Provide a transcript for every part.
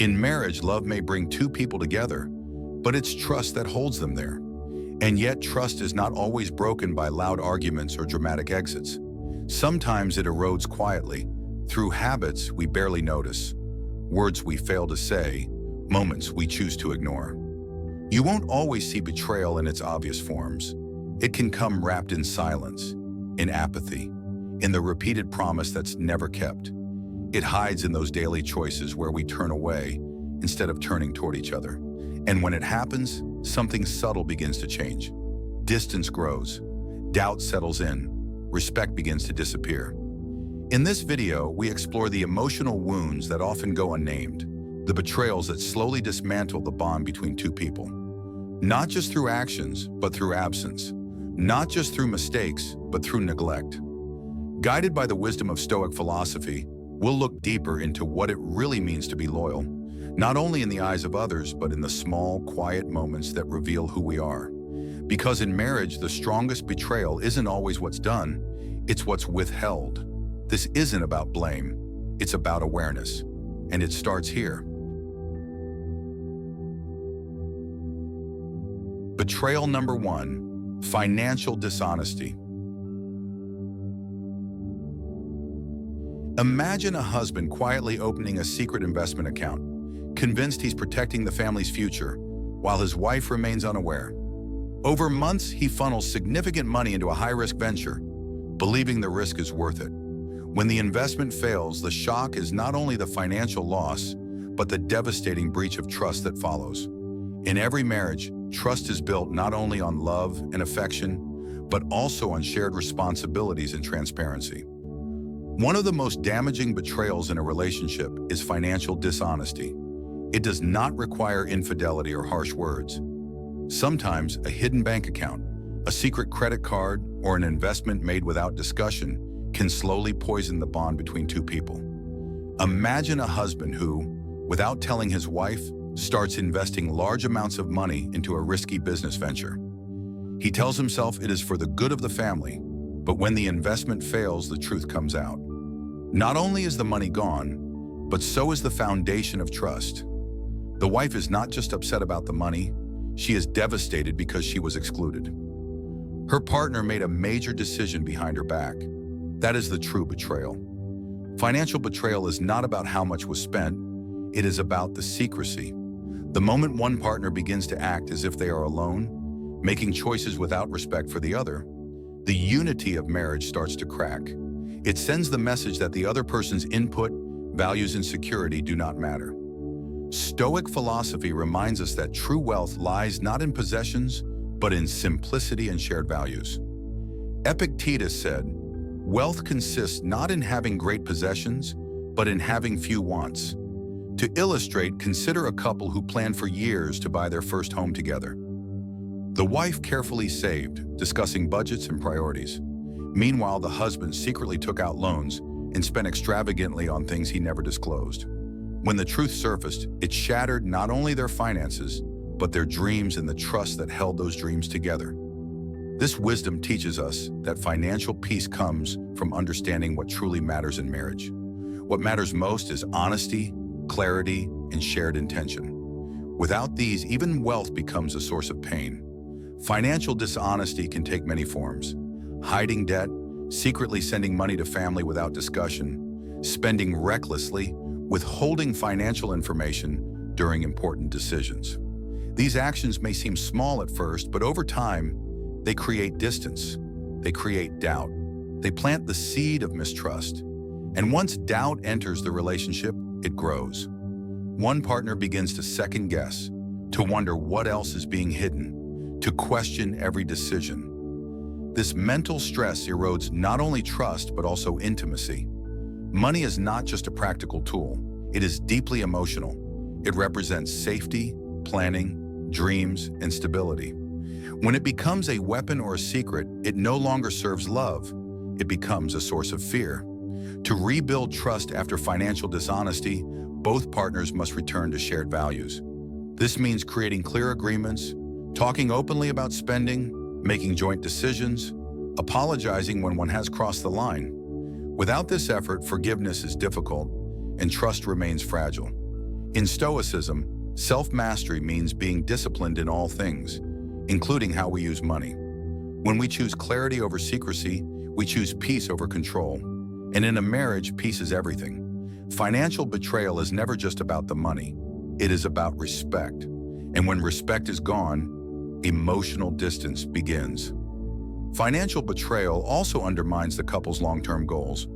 In marriage, love may bring two people together, but it's trust that holds them there. And yet, trust is not always broken by loud arguments or dramatic exits. Sometimes it erodes quietly, through habits we barely notice, words we fail to say, moments we choose to ignore. You won't always see betrayal in its obvious forms. It can come wrapped in silence, in apathy, in the repeated promise that's never kept. It hides in those daily choices where we turn away instead of turning toward each other. And when it happens, something subtle begins to change. Distance grows, doubt settles in, respect begins to disappear. In this video, we explore the emotional wounds that often go unnamed, the betrayals that slowly dismantle the bond between two people. Not just through actions, but through absence. Not just through mistakes, but through neglect. Guided by the wisdom of Stoic philosophy, we'll look deeper into what it really means to be loyal, not only in the eyes of others, but in the small, quiet moments that reveal who we are. Because in marriage, the strongest betrayal isn't always what's done, it's what's withheld. This isn't about blame, it's about awareness. And it starts here. Betrayal number 1, financial dishonesty. Imagine a husband quietly opening a secret investment account, convinced he's protecting the family's future, while his wife remains unaware. Over months, he funnels significant money into a high-risk venture, believing the risk is worth it. When the investment fails, the shock is not only the financial loss, but the devastating breach of trust that follows. In every marriage, trust is built not only on love and affection, but also on shared responsibilities and transparency. One of the most damaging betrayals in a relationship is financial dishonesty. It does not require infidelity or harsh words. Sometimes a hidden bank account, a secret credit card, or an investment made without discussion can slowly poison the bond between two people. Imagine a husband who, without telling his wife, starts investing large amounts of money into a risky business venture. He tells himself it is for the good of the family, but when the investment fails, the truth comes out. Not only is the money gone, but so is the foundation of trust. The wife is not just upset about the money, she is devastated because she was excluded. Her partner made a major decision behind her back. That is the true betrayal. Financial betrayal is not about how much was spent, it is about the secrecy. The moment one partner begins to act as if they are alone, making choices without respect for the other, the unity of marriage starts to crack. It sends the message that the other person's input, values, and security do not matter. Stoic philosophy reminds us that true wealth lies not in possessions, but in simplicity and shared values. Epictetus said, "Wealth consists not in having great possessions, but in having few wants." To illustrate, consider a couple who planned for years to buy their first home together. The wife carefully saved, discussing budgets and priorities. Meanwhile, the husband secretly took out loans and spent extravagantly on things he never disclosed. When the truth surfaced, it shattered not only their finances, but their dreams and the trust that held those dreams together. This wisdom teaches us that financial peace comes from understanding what truly matters in marriage. What matters most is honesty, clarity, and shared intention. Without these, even wealth becomes a source of pain. Financial dishonesty can take many forms: hiding debt, secretly sending money to family without discussion, spending recklessly, withholding financial information during important decisions. These actions may seem small at first, but over time, they create distance, they create doubt, they plant the seed of mistrust. And once doubt enters the relationship, it grows. One partner begins to second guess, to wonder what else is being hidden, to question every decision. This mental stress erodes not only trust, but also intimacy. Money is not just a practical tool, it is deeply emotional. It represents safety, planning, dreams, and stability. When it becomes a weapon or a secret, it no longer serves love, it becomes a source of fear. To rebuild trust after financial dishonesty, both partners must return to shared values. This means creating clear agreements, talking openly about spending, making joint decisions, apologizing when one has crossed the line. Without this effort, forgiveness is difficult and trust remains fragile. In Stoicism, self-mastery means being disciplined in all things, including how we use money. When we choose clarity over secrecy, we choose peace over control. And in a marriage, peace is everything. Financial betrayal is never just about the money. It is about respect. And when respect is gone, emotional distance begins. Financial betrayal also undermines the couple's long-term goals.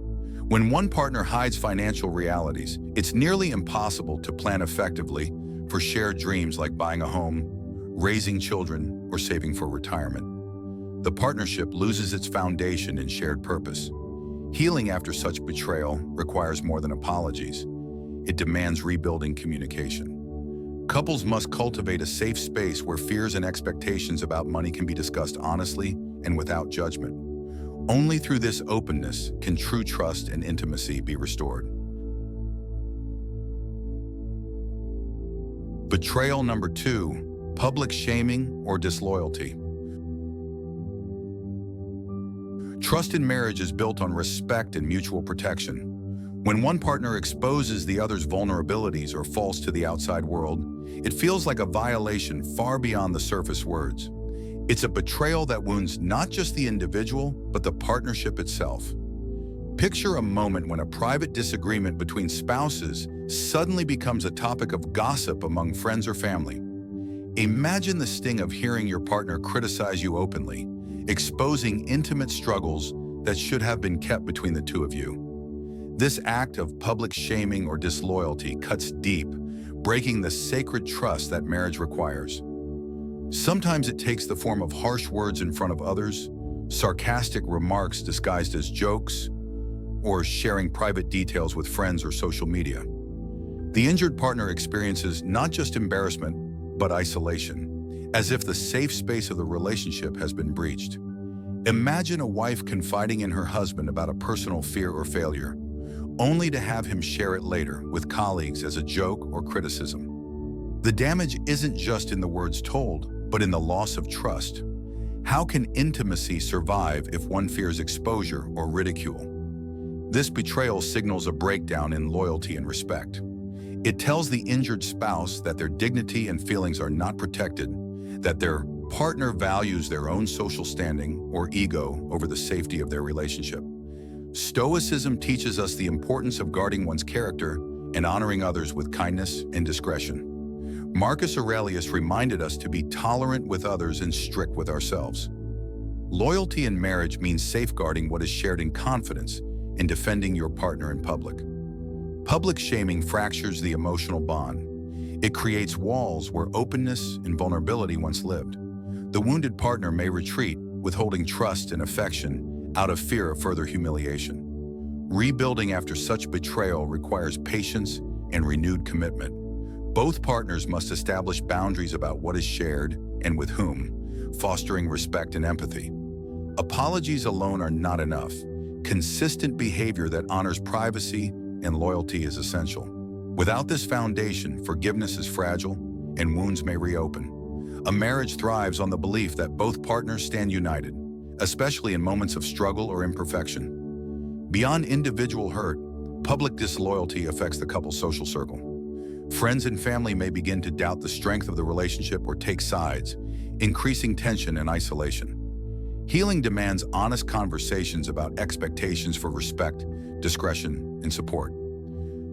When one partner hides financial realities, it's nearly impossible to plan effectively for shared dreams like buying a home, raising children, or saving for retirement. The partnership loses its foundation and shared purpose. Healing after such betrayal requires more than apologies. It demands rebuilding communication. Couples must cultivate a safe space where fears and expectations about money can be discussed honestly and without judgment. Only through this openness can true trust and intimacy be restored. Betrayal number 2, public shaming or disloyalty. Trust in marriage is built on respect and mutual protection. When one partner exposes the other's vulnerabilities or faults to the outside world, it feels like a violation far beyond the surface words. It's a betrayal that wounds not just the individual, but the partnership itself. Picture a moment when a private disagreement between spouses suddenly becomes a topic of gossip among friends or family. Imagine the sting of hearing your partner criticize you openly, exposing intimate struggles that should have been kept between the two of you. This act of public shaming or disloyalty cuts deep, breaking the sacred trust that marriage requires. Sometimes it takes the form of harsh words in front of others, sarcastic remarks disguised as jokes, or sharing private details with friends or social media. The injured partner experiences not just embarrassment, but isolation, as if the safe space of the relationship has been breached. Imagine a wife confiding in her husband about a personal fear or failure, only to have him share it later with colleagues as a joke or criticism. The damage isn't just in the words told, but in the loss of trust. How can intimacy survive if one fears exposure or ridicule? This betrayal signals a breakdown in loyalty and respect. It tells the injured spouse that their dignity and feelings are not protected, that their partner values their own social standing or ego over the safety of their relationship. Stoicism teaches us the importance of guarding one's character and honoring others with kindness and discretion. Marcus Aurelius reminded us to be tolerant with others and strict with ourselves. Loyalty in marriage means safeguarding what is shared in confidence and defending your partner in public. Public shaming fractures the emotional bond. It creates walls where openness and vulnerability once lived. The wounded partner may retreat, withholding trust and affection out of fear of further humiliation. Rebuilding after such betrayal requires patience and renewed commitment. Both partners must establish boundaries about what is shared and with whom, fostering respect and empathy. Apologies alone are not enough. Consistent behavior that honors privacy and loyalty is essential. Without this foundation, forgiveness is fragile and wounds may reopen. A marriage thrives on the belief that both partners stand united, especially in moments of struggle or imperfection. Beyond individual hurt, public disloyalty affects the couple's social circle. Friends and family may begin to doubt the strength of the relationship or take sides, increasing tension and isolation. Healing demands honest conversations about expectations for respect, discretion, and support.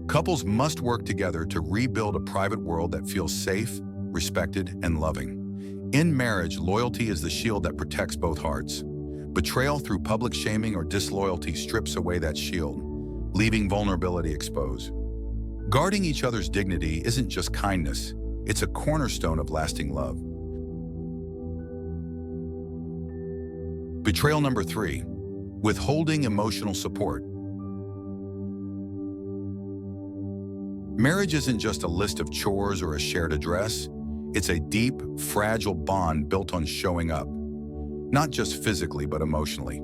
Couples must work together to rebuild a private world that feels safe, respected, and loving. In marriage, loyalty is the shield that protects both hearts. Betrayal through public shaming or disloyalty strips away that shield, leaving vulnerability exposed. Guarding each other's dignity isn't just kindness, it's a cornerstone of lasting love. Betrayal number 3, withholding emotional support. Marriage isn't just a list of chores or a shared address. It's a deep, fragile bond built on showing up, not just physically, but emotionally.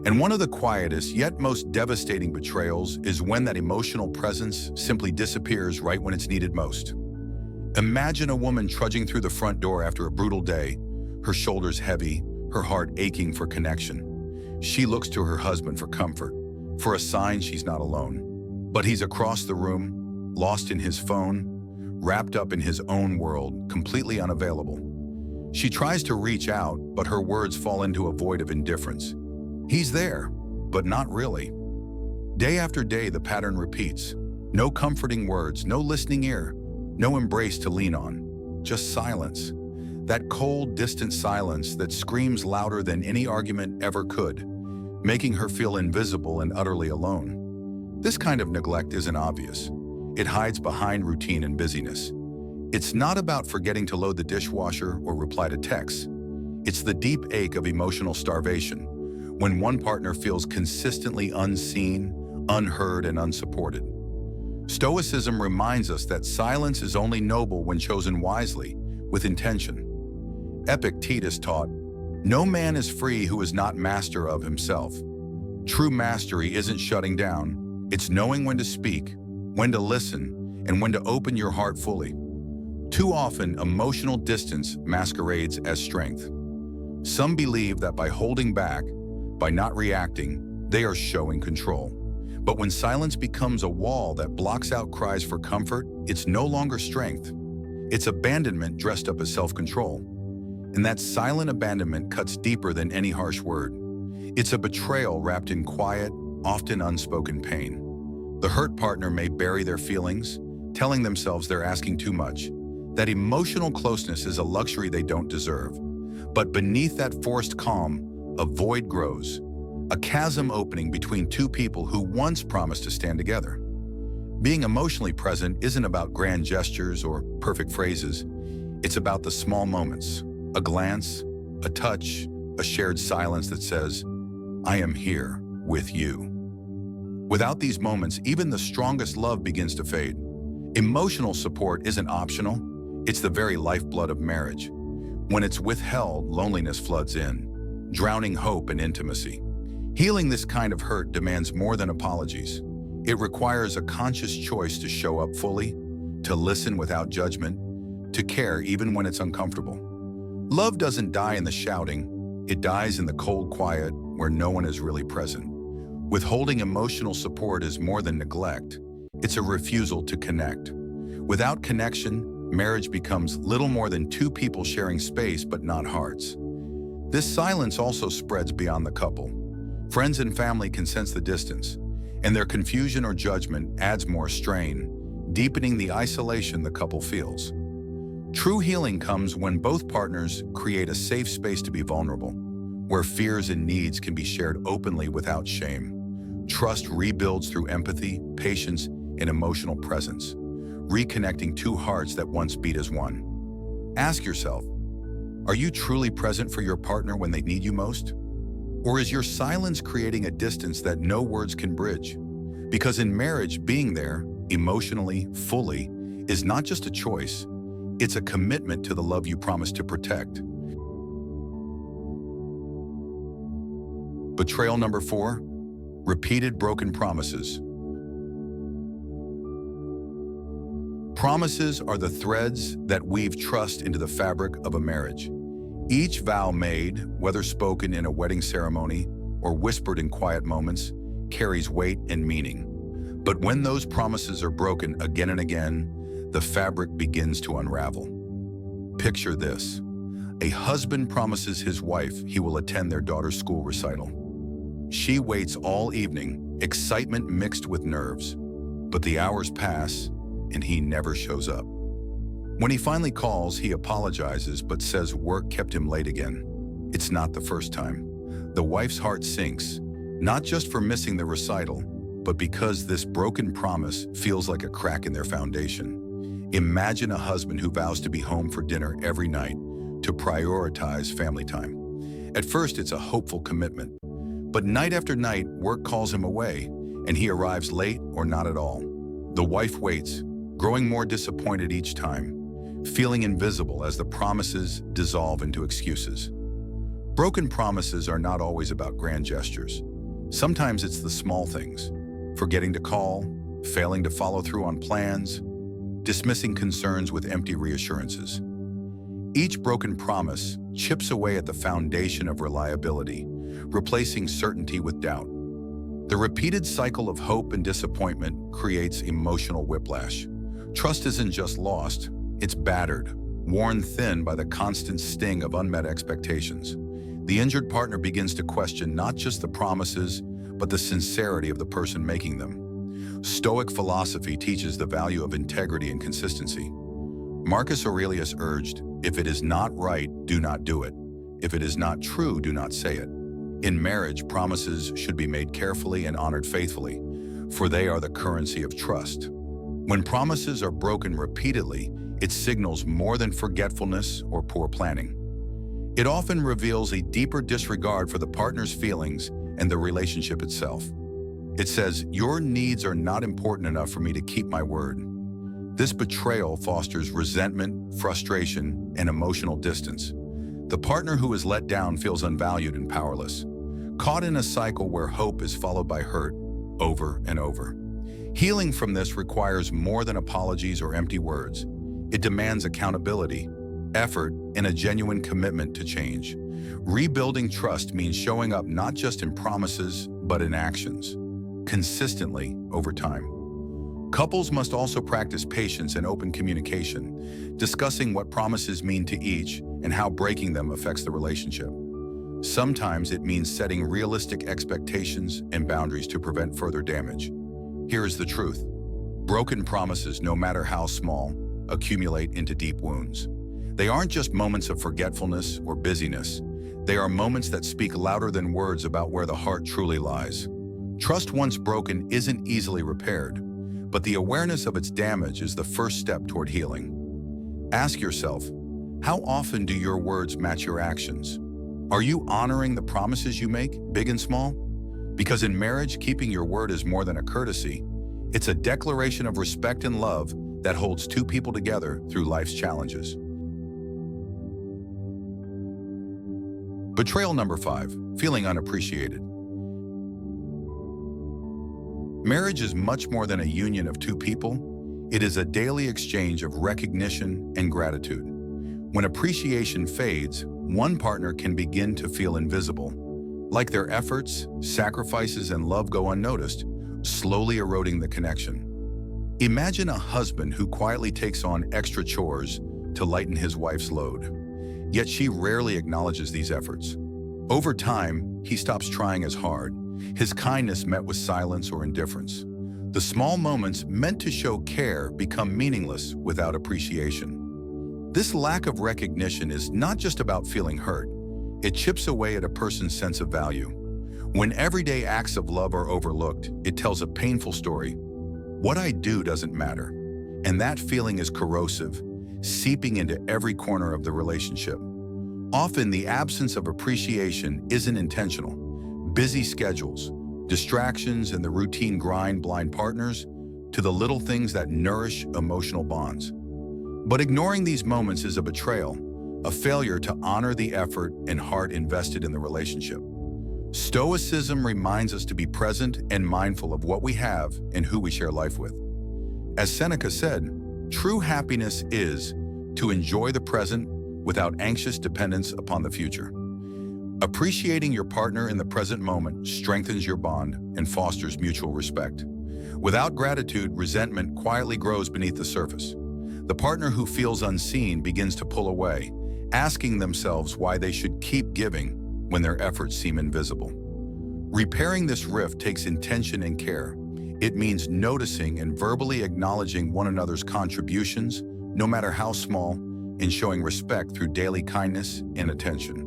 And one of the quietest, yet most devastating betrayals is when that emotional presence simply disappears right when it's needed most. Imagine a woman trudging through the front door after a brutal day, her shoulders heavy, her heart aching for connection. She looks to her husband for comfort, for a sign she's not alone. But he's across the room, lost in his phone, wrapped up in his own world, completely unavailable. She tries to reach out, but her words fall into a void of indifference. He's there, but not really. Day after day, the pattern repeats. No comforting words, no listening ear, no embrace to lean on, just silence. That cold, distant silence that screams louder than any argument ever could, making her feel invisible and utterly alone. This kind of neglect isn't obvious. It hides behind routine and busyness. It's not about forgetting to load the dishwasher or reply to texts. It's the deep ache of emotional starvation, when one partner feels consistently unseen, unheard, and unsupported. Stoicism reminds us that silence is only noble when chosen wisely, with intention. Epictetus taught, "No man is free who is not master of himself." True mastery isn't shutting down, it's knowing when to speak, when to listen, and when to open your heart fully. Too often, emotional distance masquerades as strength. Some believe that by holding back, by not reacting, they are showing control. But when silence becomes a wall that blocks out cries for comfort, it's no longer strength. It's abandonment dressed up as self-control. And that silent abandonment cuts deeper than any harsh word. It's a betrayal wrapped in quiet, often unspoken pain. The hurt partner may bury their feelings, telling themselves they're asking too much, that emotional closeness is a luxury they don't deserve. But beneath that forced calm, a void grows, a chasm opening between two people who once promised to stand together. Being emotionally present isn't about grand gestures or perfect phrases. It's about the small moments, a glance, a touch, a shared silence that says, "I am here with you." Without these moments, even the strongest love begins to fade. Emotional support isn't optional. It's the very lifeblood of marriage. When it's withheld, loneliness floods in, drowning hope and intimacy. Healing this kind of hurt demands more than apologies. It requires a conscious choice to show up fully, to listen without judgment, to care even when it's uncomfortable. Love doesn't die in the shouting, it dies in the cold quiet where no one is really present. Withholding emotional support is more than neglect. It's a refusal to connect. Without connection, marriage becomes little more than two people sharing space but not hearts. This silence also spreads beyond the couple. Friends and family can sense the distance, and their confusion or judgment adds more strain, deepening the isolation the couple feels. True healing comes when both partners create a safe space to be vulnerable, where fears and needs can be shared openly without shame. Trust rebuilds through empathy, patience, and emotional presence, reconnecting two hearts that once beat as one. Ask yourself, are you truly present for your partner when they need you most? Or is your silence creating a distance that no words can bridge? Because in marriage, being there, emotionally, fully, is not just a choice, it's a commitment to the love you promised to protect. Betrayal number 4, repeated broken promises. Promises are the threads that weave trust into the fabric of a marriage. Each vow made, whether spoken in a wedding ceremony or whispered in quiet moments, carries weight and meaning. But when those promises are broken again and again, the fabric begins to unravel. Picture this. A husband promises his wife he will attend their daughter's school recital. She waits all evening, excitement mixed with nerves. But the hours pass, and he never shows up. When he finally calls, he apologizes but says work kept him late again. It's not the first time. The wife's heart sinks, not just for missing the recital, but because this broken promise feels like a crack in their foundation. Imagine a husband who vows to be home for dinner every night, to prioritize family time. At first, it's a hopeful commitment. But night after night, work calls him away, and he arrives late or not at all. The wife waits, growing more disappointed each time, feeling invisible as the promises dissolve into excuses. Broken promises are not always about grand gestures. Sometimes it's the small things, forgetting to call, failing to follow through on plans, dismissing concerns with empty reassurances. Each broken promise chips away at the foundation of reliability, replacing certainty with doubt. The repeated cycle of hope and disappointment creates emotional whiplash. Trust isn't just lost, it's battered, worn thin by the constant sting of unmet expectations. The injured partner begins to question not just the promises, but the sincerity of the person making them. Stoic philosophy teaches the value of integrity and consistency. Marcus Aurelius urged, "If it is not right, do not do it. If it is not true, do not say it." In marriage, promises should be made carefully and honored faithfully, for they are the currency of trust. When promises are broken repeatedly, it signals more than forgetfulness or poor planning. It often reveals a deeper disregard for the partner's feelings and the relationship itself. It says, "Your needs are not important enough for me to keep my word." This betrayal fosters resentment, frustration, and emotional distance. The partner who is let down feels unvalued and powerless, caught in a cycle where hope is followed by hurt over and over. Healing from this requires more than apologies or empty words. It demands accountability, effort, and a genuine commitment to change. Rebuilding trust means showing up not just in promises, but in actions, consistently over time. Couples must also practice patience and open communication, discussing what promises mean to each and how breaking them affects the relationship. Sometimes it means setting realistic expectations and boundaries to prevent further damage. Here is the truth. Broken promises, no matter how small, accumulate into deep wounds. They aren't just moments of forgetfulness or busyness. They are moments that speak louder than words about where the heart truly lies. Trust once broken isn't easily repaired, but the awareness of its damage is the first step toward healing. Ask yourself, how often do your words match your actions? Are you honoring the promises you make, big and small? Because in marriage, keeping your word is more than a courtesy. It's a declaration of respect and love that holds two people together through life's challenges. Betrayal number 5, feeling unappreciated. Marriage is much more than a union of two people. It is a daily exchange of recognition and gratitude. When appreciation fades, one partner can begin to feel invisible, like their efforts, sacrifices, and love go unnoticed, slowly eroding the connection. Imagine a husband who quietly takes on extra chores to lighten his wife's load, yet she rarely acknowledges these efforts. Over time, he stops trying as hard, his kindness met with silence or indifference. The small moments meant to show care become meaningless without appreciation. This lack of recognition is not just about feeling hurt. It chips away at a person's sense of value. When everyday acts of love are overlooked, it tells a painful story. What I do doesn't matter. And that feeling is corrosive, seeping into every corner of the relationship. Often the absence of appreciation isn't intentional. Busy schedules, distractions, and the routine grind blind partners to the little things that nourish emotional bonds. But ignoring these moments is a betrayal, a failure to honor the effort and heart invested in the relationship. Stoicism reminds us to be present and mindful of what we have and who we share life with. As Seneca said, true happiness is to enjoy the present without anxious dependence upon the future. Appreciating your partner in the present moment strengthens your bond and fosters mutual respect. Without gratitude, resentment quietly grows beneath the surface. The partner who feels unseen begins to pull away, asking themselves why they should keep giving when their efforts seem invisible. Repairing this rift takes intention and care. It means noticing and verbally acknowledging one another's contributions, no matter how small, and showing respect through daily kindness and attention.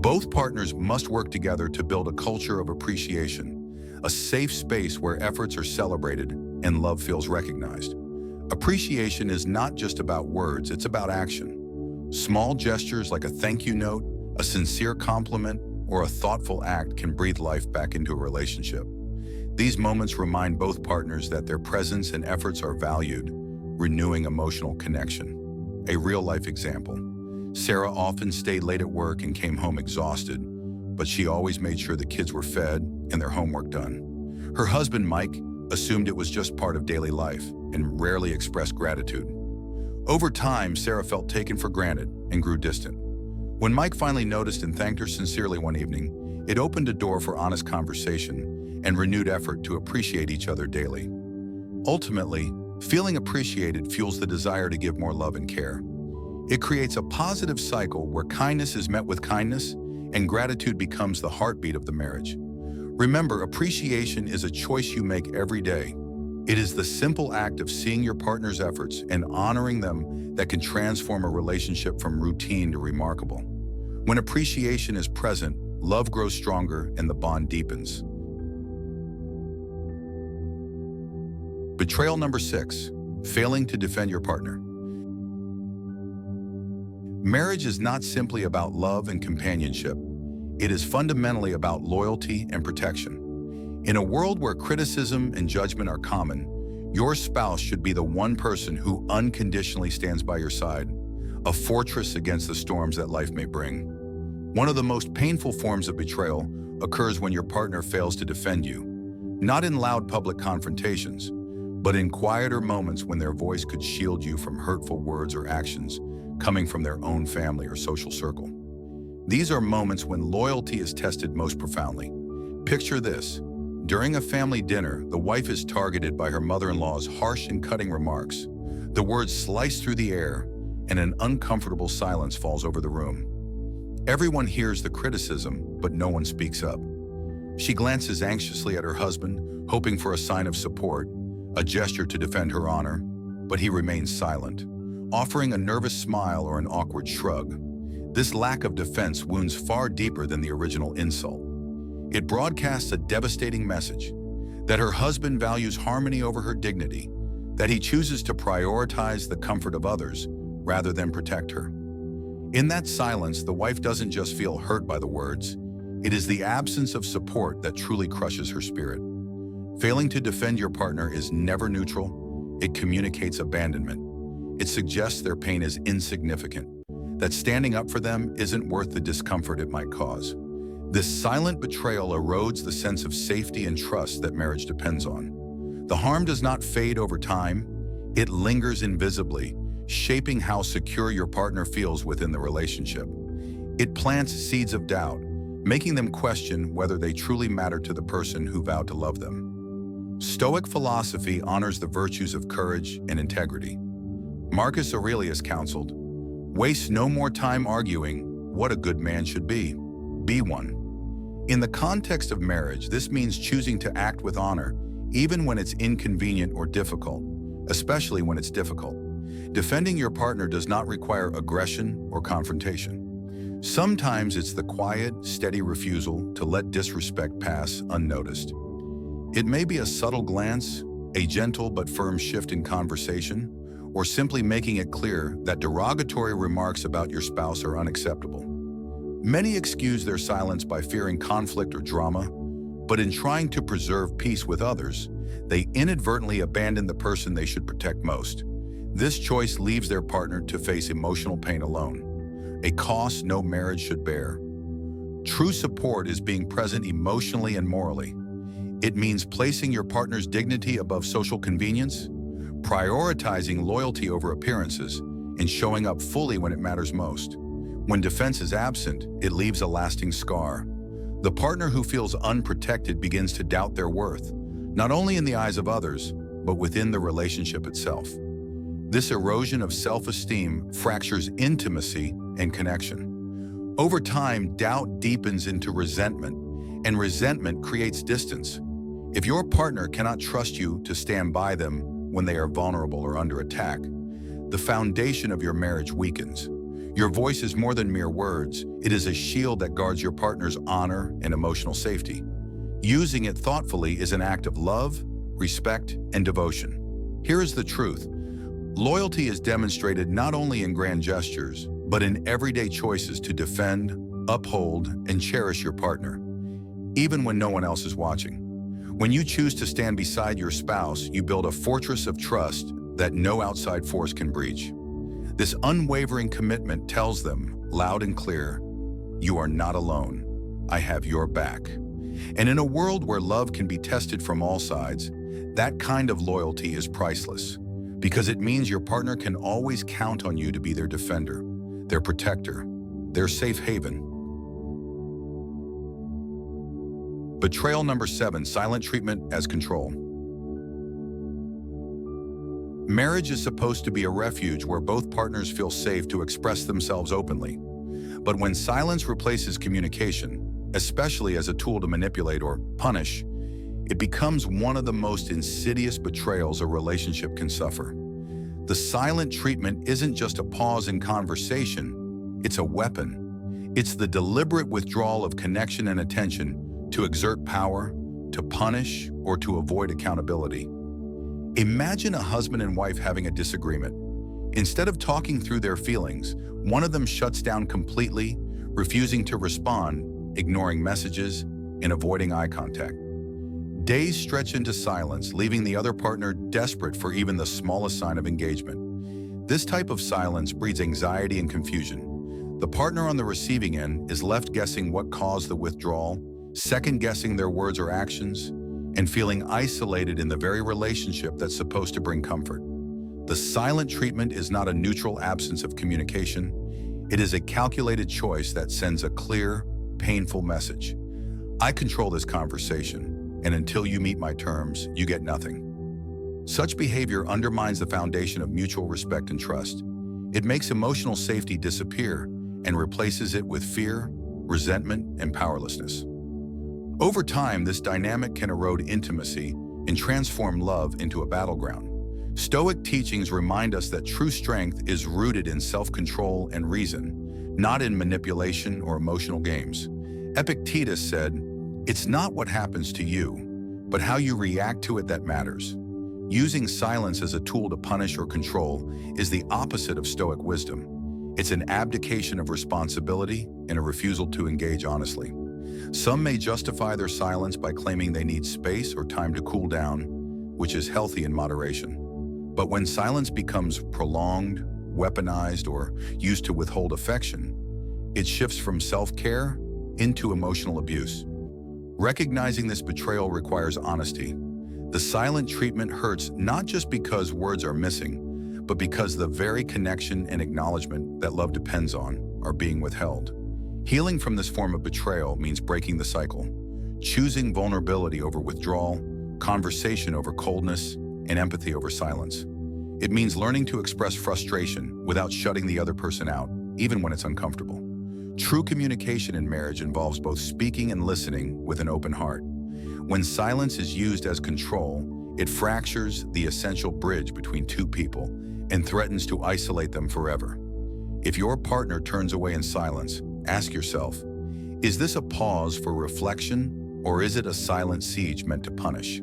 Both partners must work together to build a culture of appreciation, a safe space where efforts are celebrated and love feels recognized. Appreciation is not just about words, it's about action. Small gestures like a thank you note, a sincere compliment, or a thoughtful act can breathe life back into a relationship. These moments remind both partners that their presence and efforts are valued, renewing emotional connection. A real-life example. Sarah often stayed late at work and came home exhausted, but she always made sure the kids were fed and their homework done. Her husband, Mike, assumed it was just part of daily life and rarely expressed gratitude. Over time, Sarah felt taken for granted and grew distant. When Mike finally noticed and thanked her sincerely one evening, it opened a door for honest conversation and renewed effort to appreciate each other daily. Ultimately, Feeling appreciated fuels the desire to give more love and care. It creates a positive cycle where kindness is met with kindness and gratitude becomes the heartbeat of the marriage. Remember, appreciation is a choice you make every day. It is the simple act of seeing your partner's efforts and honoring them that can transform a relationship from routine to remarkable. When appreciation is present, love grows stronger and the bond deepens. Betrayal number 6, failing to defend your partner. Marriage is not simply about love and companionship. It is fundamentally about loyalty and protection. In a world where criticism and judgment are common, your spouse should be the one person who unconditionally stands by your side, a fortress against the storms that life may bring. One of the most painful forms of betrayal occurs when your partner fails to defend you, not in loud public confrontations, but in quieter moments when their voice could shield you from hurtful words or actions coming from their own family or social circle. These are moments when loyalty is tested most profoundly. Picture this. During a family dinner, the wife is targeted by her mother-in-law's harsh and cutting remarks. The words slice through the air, and an uncomfortable silence falls over the room. Everyone hears the criticism, but no one speaks up. She glances anxiously at her husband, hoping for a sign of support, a gesture to defend her honor, but he remains silent, offering a nervous smile or an awkward shrug. This lack of defense wounds far deeper than the original insult. It broadcasts a devastating message that her husband values harmony over her dignity, that he chooses to prioritize the comfort of others rather than protect her. In that silence, the wife doesn't just feel hurt by the words. It is the absence of support that truly crushes her spirit. Failing to defend your partner is never neutral. It communicates abandonment. It suggests their pain is insignificant, that standing up for them isn't worth the discomfort it might cause. This silent betrayal erodes the sense of safety and trust that marriage depends on. The harm does not fade over time. It lingers invisibly, shaping how secure your partner feels within the relationship. It plants seeds of doubt, making them question whether they truly matter to the person who vowed to love them. Stoic philosophy honors the virtues of courage and integrity. Marcus Aurelius counseled, "Waste no more time arguing what a good man should be. Be one." In the context of marriage, this means choosing to act with honor, even when it's inconvenient or difficult, especially when it's difficult. Defending your partner does not require aggression or confrontation. Sometimes it's the quiet, steady refusal to let disrespect pass unnoticed. It may be a subtle glance, a gentle but firm shift in conversation, or simply making it clear that derogatory remarks about your spouse are unacceptable. Many excuse their silence by fearing conflict or drama, but in trying to preserve peace with others, they inadvertently abandon the person they should protect most. This choice leaves their partner to face emotional pain alone, a cost no marriage should bear. True support is being present emotionally and morally. It means placing your partner's dignity above social convenience, prioritizing loyalty over appearances, and showing up fully when it matters most. When defense is absent, it leaves a lasting scar. The partner who feels unprotected begins to doubt their worth, not only in the eyes of others, but within the relationship itself. This erosion of self-esteem fractures intimacy and connection. Over time, doubt deepens into resentment, and resentment creates distance. If your partner cannot trust you to stand by them when they are vulnerable or under attack, the foundation of your marriage weakens. Your voice is more than mere words. It is a shield that guards your partner's honor and emotional safety. Using it thoughtfully is an act of love, respect, and devotion. Here is the truth. Loyalty is demonstrated not only in grand gestures, but in everyday choices to defend, uphold, and cherish your partner, even when no one else is watching. When you choose to stand beside your spouse, you build a fortress of trust that no outside force can breach. This unwavering commitment tells them, loud and clear, "You are not alone. I have your back." And in a world where love can be tested from all sides, that kind of loyalty is priceless, because it means your partner can always count on you to be their defender, their protector, their safe haven. Betrayal number 7, silent treatment as control. Marriage is supposed to be a refuge where both partners feel safe to express themselves openly. But when silence replaces communication, especially as a tool to manipulate or punish, it becomes one of the most insidious betrayals a relationship can suffer. The silent treatment isn't just a pause in conversation, it's a weapon. It's the deliberate withdrawal of connection and attention to exert power, to punish, or to avoid accountability. Imagine a husband and wife having a disagreement. Instead of talking through their feelings, one of them shuts down completely, refusing to respond, ignoring messages, and avoiding eye contact. Days stretch into silence, leaving the other partner desperate for even the smallest sign of engagement. This type of silence breeds anxiety and confusion. The partner on the receiving end is left guessing what caused the withdrawal, second-guessing their words or actions, and feeling isolated in the very relationship that's supposed to bring comfort. The silent treatment is not a neutral absence of communication. It is a calculated choice that sends a clear, painful message. I control this conversation, and until you meet my terms, you get nothing. Such behavior undermines the foundation of mutual respect and trust. It makes emotional safety disappear and replaces it with fear, resentment, and powerlessness. Over time, this dynamic can erode intimacy and transform love into a battleground. Stoic teachings remind us that true strength is rooted in self-control and reason, not in manipulation or emotional games. Epictetus said, "It's not what happens to you, but how you react to it that matters." Using silence as a tool to punish or control is the opposite of Stoic wisdom. It's an abdication of responsibility and a refusal to engage honestly. Some may justify their silence by claiming they need space or time to cool down, which is healthy in moderation. But when silence becomes prolonged, weaponized, or used to withhold affection, it shifts from self-care into emotional abuse. Recognizing this betrayal requires honesty. The silent treatment hurts not just because words are missing, but because the very connection and acknowledgement that love depends on are being withheld. Healing from this form of betrayal means breaking the cycle, choosing vulnerability over withdrawal, conversation over coldness, and empathy over silence. It means learning to express frustration without shutting the other person out, even when it's uncomfortable. True communication in marriage involves both speaking and listening with an open heart. When silence is used as control, it fractures the essential bridge between two people and threatens to isolate them forever. If your partner turns away in silence, ask yourself, is this a pause for reflection, or is it a silent siege meant to punish?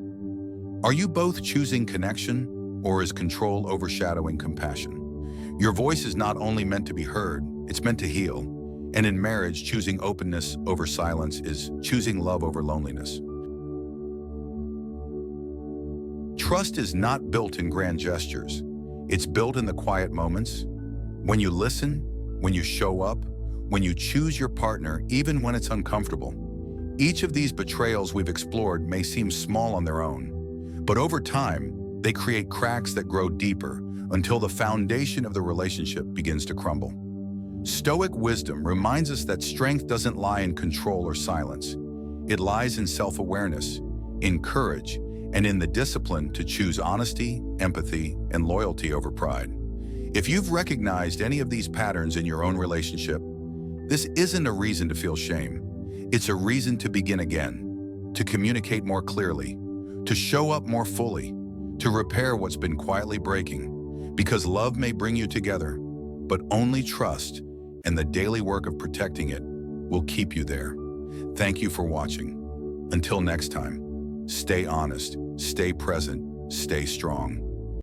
Are you both choosing connection, or is control overshadowing compassion? Your voice is not only meant to be heard, it's meant to heal. And in marriage, choosing openness over silence is choosing love over loneliness. Trust is not built in grand gestures. It's built in the quiet moments. When you listen, when you show up, when you choose your partner, even when it's uncomfortable. Each of these betrayals we've explored may seem small on their own, but over time, they create cracks that grow deeper until the foundation of the relationship begins to crumble. Stoic wisdom reminds us that strength doesn't lie in control or silence. It lies in self-awareness, in courage, and in the discipline to choose honesty, empathy, and loyalty over pride. If you've recognized any of these patterns in your own relationship, this isn't a reason to feel shame. It's a reason to begin again, to communicate more clearly, to show up more fully, to repair what's been quietly breaking, because love may bring you together, but only trust and the daily work of protecting it will keep you there. Thank you for watching. Until next time, stay honest, stay present, stay strong.